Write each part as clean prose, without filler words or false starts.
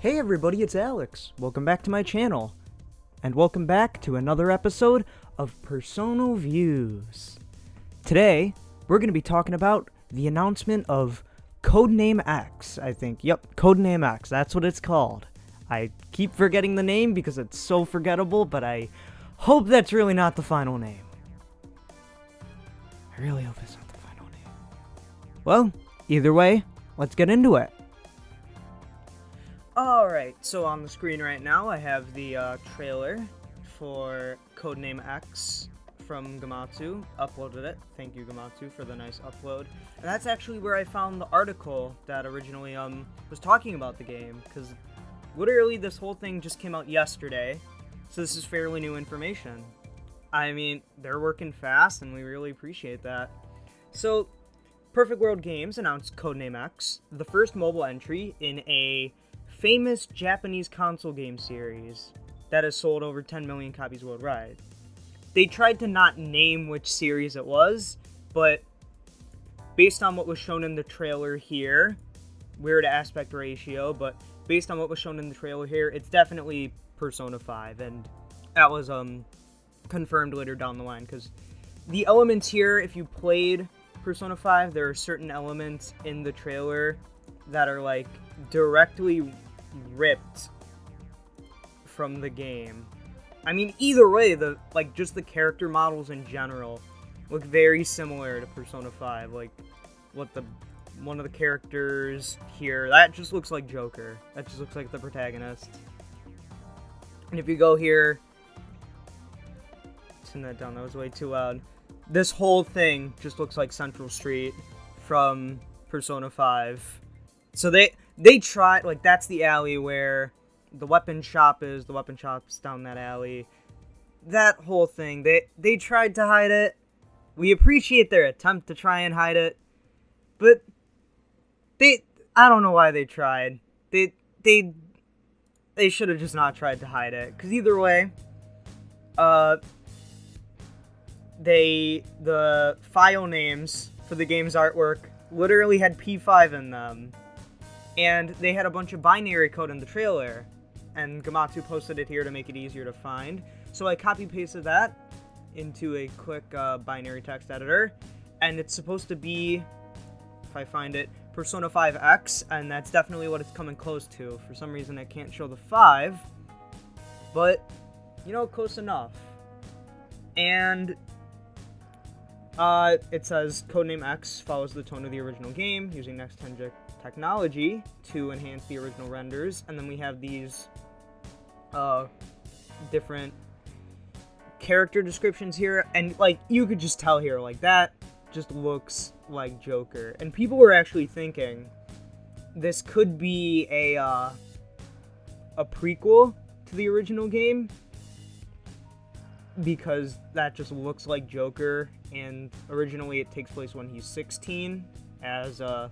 Hey everybody, it's Alex. Welcome back to my channel. And welcome back to another episode of Persona Views. Today, we're going to be talking about the announcement of Codename X, I think. Yep, Codename X, that's what it's called. I keep forgetting the name because it's so forgettable, but I hope that's really not the final name. I really hope it's not the final name. Well, either way, let's get into it. Alright, so on the screen right now I have the trailer for Codename X from Gematsu. Uploaded it. Thank you, Gematsu, for the nice upload. And that's actually where I found the article that originally was talking about the game, because literally this whole thing just came out yesterday, so this is fairly new information. I mean, they're working fast, and we really appreciate that. So, Perfect World Games announced Codename X, the first mobile entry in a famous Japanese console game series that has sold over 10 million copies worldwide. They tried to not name which series it was, but based on what was shown in the trailer here, weird aspect ratio, but based on what was shown in the trailer here, it's definitely Persona 5, and that was confirmed later down the line, because the elements here, if you played Persona 5, there are certain elements in the trailer that are like directly ripped from the game. I mean, either way, just the character models in general look very similar to Persona 5. Like, one of the characters here, that just looks like Joker. That just looks like the protagonist. And if you go here, turn that down, that was way too loud. This whole thing just looks like Central Street from Persona 5. So they tried, like, that's the alley where the weapon shop is. The weapon shop's down that alley. That whole thing, they tried to hide it. We appreciate their attempt to try and hide it. But I don't know why they tried. They should have just not tried to hide it. Because either way, the file names for the game's artwork literally had P5 in them. And they had a bunch of binary code in the trailer, and Gematsu posted it here to make it easier to find. So I copy-pasted that into a quick binary text editor, and it's supposed to be, if I find it, Persona 5X, and that's definitely what it's coming close to. For some reason I can't show the 5, but, you know, close enough. And it says Codename X follows the tone of the original game, using next-gen technology to enhance the original renders, and then we have these different character descriptions here, and like you could just tell here, like that just looks like Joker, and people were actually thinking this could be a prequel to the original game, because that just looks like Joker, and originally it takes place when he's 16 as a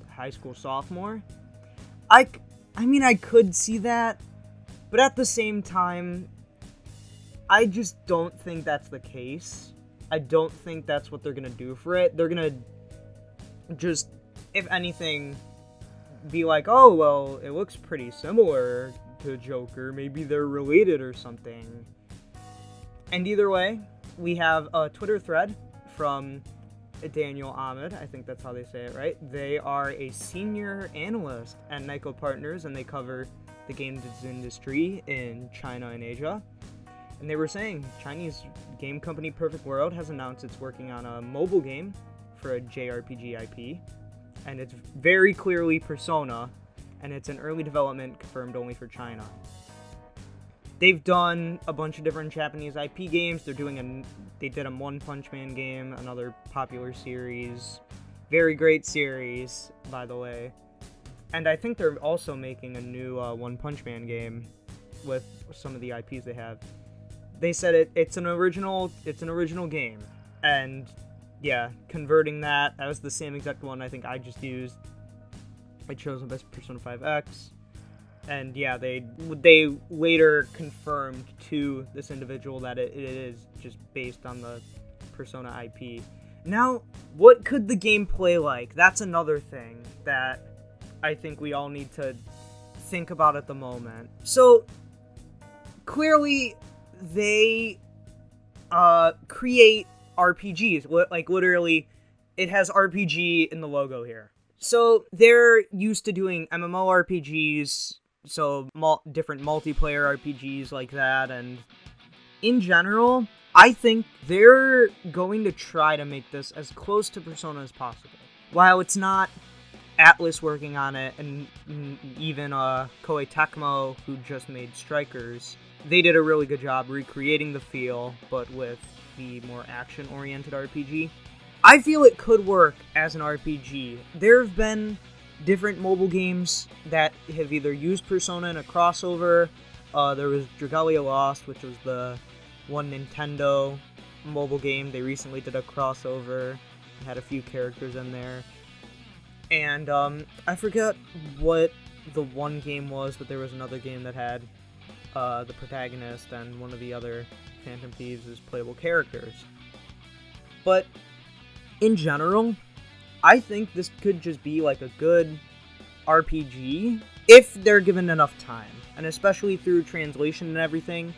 high school sophomore. I mean, I could see that, but at the same time, I just don't think that's the case. I don't think that's what they're gonna do for it. They're gonna just, if anything, be like, oh, well, it looks pretty similar to Joker. Maybe they're related or something. And either way, we have a Twitter thread from Daniel Ahmed, I think that's how they say it, right? They are a senior analyst at Nyko Partners, and they cover the games industry in China and Asia. And they were saying Chinese game company Perfect World has announced it's working on a mobile game for a JRPG IP, and it's very clearly Persona, and it's in early development, confirmed only for China. They've done a bunch of different Japanese IP games. They did a One Punch Man game, another popular series. Very great series, by the way. And I think they're also making a new One Punch Man game with some of the IPs they have. They said it's an original game. And yeah, converting that was the same exact one I think I just used. I chose the best Persona 5X. And yeah, they later confirmed to this individual that it is just based on the Persona IP. Now, what could the game play like? That's another thing that I think we all need to think about at the moment. So, clearly, they create RPGs. Like, literally, it has RPG in the logo here. So, they're used to doing MMORPGs, so different multiplayer RPGs like that, and in general, I think they're going to try to make this as close to Persona as possible. While it's not Atlus working on it, and even Koei Tecmo, who just made Strikers, they did a really good job recreating the feel, but with the more action-oriented RPG. I feel it could work as an RPG. There have been different mobile games that have either used Persona in a crossover. There was Dragalia Lost, which was the one Nintendo mobile game. They recently did a crossover, had a few characters in there. And I forget what the one game was, but there was another game that had the protagonist and one of the other Phantom Thieves as playable characters. But in general, I think this could just be like a good RPG if they're given enough time, and especially through translation and everything,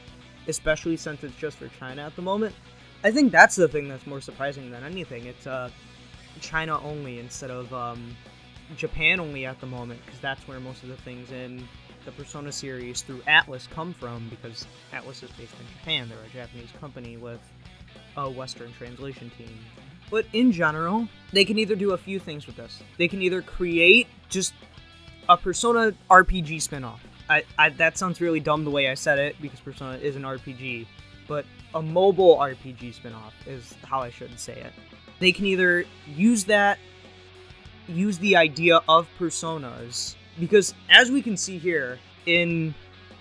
especially since it's just for China at the moment. I think that's the thing that's more surprising than anything. It's China only instead of Japan only at the moment, because that's where most of the things in the Persona series through Atlus come from, because Atlus is based in Japan. They're a Japanese company with a Western translation team. But in general, they can either do a few things with this. They can either create just a Persona RPG spin-off. That sounds really dumb the way I said it, because Persona is an RPG, but a mobile RPG spin-off is how I should say it. They can either use the idea of Personas, because as we can see here in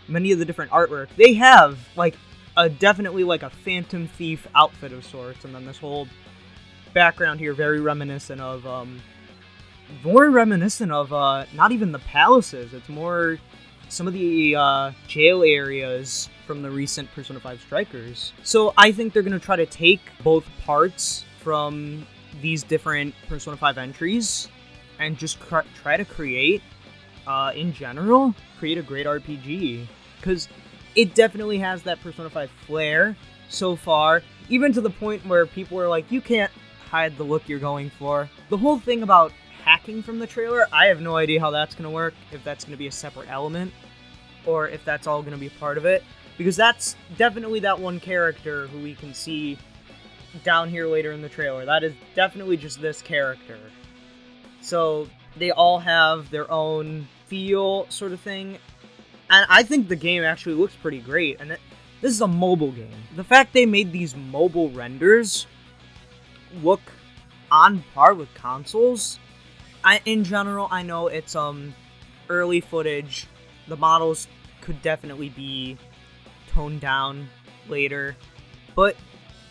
many of the different artwork, they have definitely a Phantom Thief outfit of sorts, and then this whole background here very reminiscent of not even the palaces. It's more some of the jail areas from the recent Persona 5 Strikers. So I think they're going to try to take both parts from these different Persona 5 entries and just try to create, in general, create a great RPG. Because it definitely has that Persona 5 flair so far, even to the point where people are like, you can't hide the look you're going for. The whole thing about hacking from the trailer, I have no idea how that's going to work, if that's going to be a separate element, or if that's all going to be part of it, because that's definitely that one character who we can see down here later in the trailer. That is definitely just this character. So they all have their own feel sort of thing, and I think the game actually looks pretty great, and this is a mobile game. The fact they made these mobile renders look on par with consoles. In general, I know it's early footage. The models could definitely be toned down later, but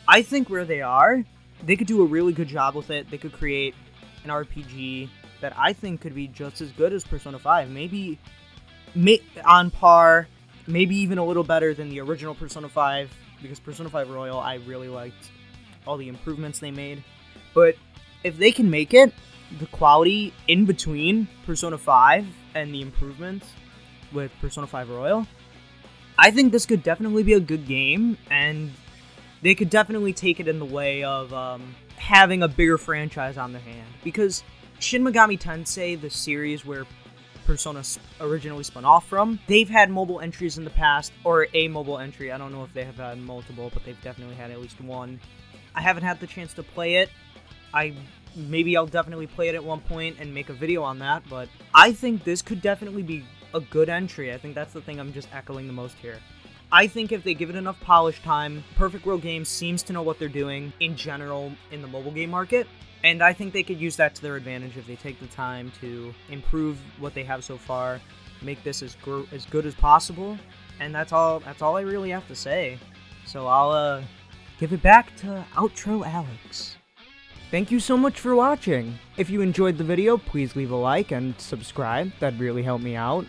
I think where they are, they could do a really good job with it. They could create an RPG that I think could be just as good as Persona 5, maybe on par, maybe even a little better than the original Persona 5, because Persona 5 Royal, I really liked all the improvements they made. But if they can make it, the quality in between Persona 5 and the improvements with Persona 5 Royal, I think this could definitely be a good game, and they could definitely take it in the way of having a bigger franchise on their hand. Because Shin Megami Tensei, the series where Persona originally spun off from, they've had mobile entries in the past, or a mobile entry. I don't know if they have had multiple, but they've definitely had at least one. I haven't had the chance to play it. Maybe I'll definitely play it at one point and make a video on that, but I think this could definitely be a good entry. I think that's the thing I'm just echoing the most here. I think if they give it enough polish time, Perfect World Games seems to know what they're doing in general in the mobile game market, and I think they could use that to their advantage if they take the time to improve what they have so far, make this as good as possible, and that's all I really have to say. So I'll give it back to Outro Alex. Thank you so much for watching. If you enjoyed the video, please leave a like and subscribe. That'd really help me out.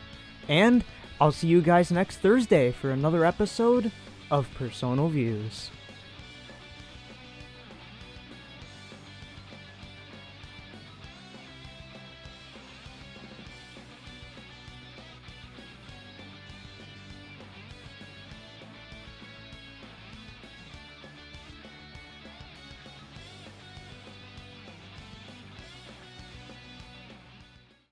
And I'll see you guys next Thursday for another episode of Personal Views.